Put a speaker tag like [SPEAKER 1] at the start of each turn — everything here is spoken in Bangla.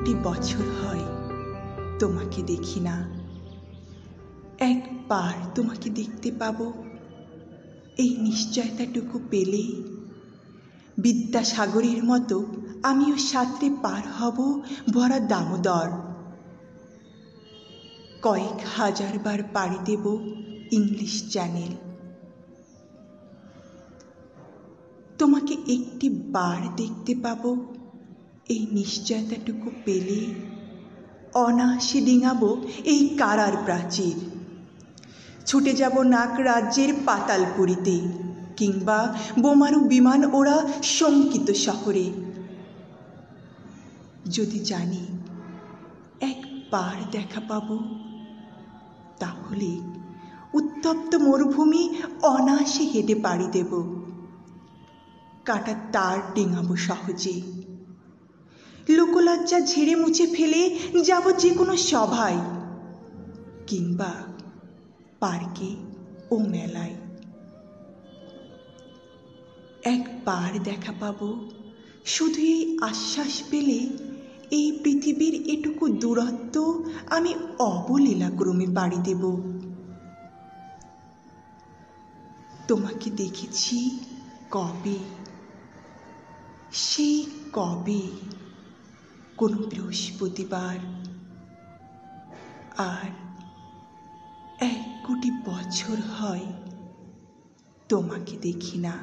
[SPEAKER 1] কোটি বছর হয় তোমাকে দেখি না। একবার তোমাকে দেখতে পাবো, এই নিশ্চয়তাটুকু পেলে বিদ্যাসাগরের মতো আমিও সাঁতরে পার হব ভরা দামোদর। কয়েক হাজার বার পাড়ি দেব ইংলিশ চ্যানেল। তোমাকে একটি বার দেখতে পাবো, এই নিশ্চয়তাটুকু পেলে অনায়াসে ডিঙাবো এই কারার প্রাচীর। ছুটে যাব নাক রাজ্যের পাতালপুরীতে, কিংবা বোমারু বিমান ওরা শঙ্কিত শহরে। যদি জানি একবার দেখা পাবো, তাহলে উত্তপ্ত মরুভূমি অনায়াসে হেঁটে পাড়ি দেব। কাঁটার তার ডিঙাবো সহজে। লোকলজ্জা ঝেড়ে মুছে ফেলে যাব যে কোনো সভায়, কিংবা পার্কে ও মেলায়। একবার দেখা পাবো, শুধু এই আশ্বাস পেলে এই পৃথিবীর এটুকু দূরত্ব আমি অবলীলাক্রমে পাড়ি দেব। তোমাকে দেখেছি কবে, সেই কবে, কোনো বৃহস্পতিবার। আর 1 কোটি বছর হয় তোমাকে দেখি না।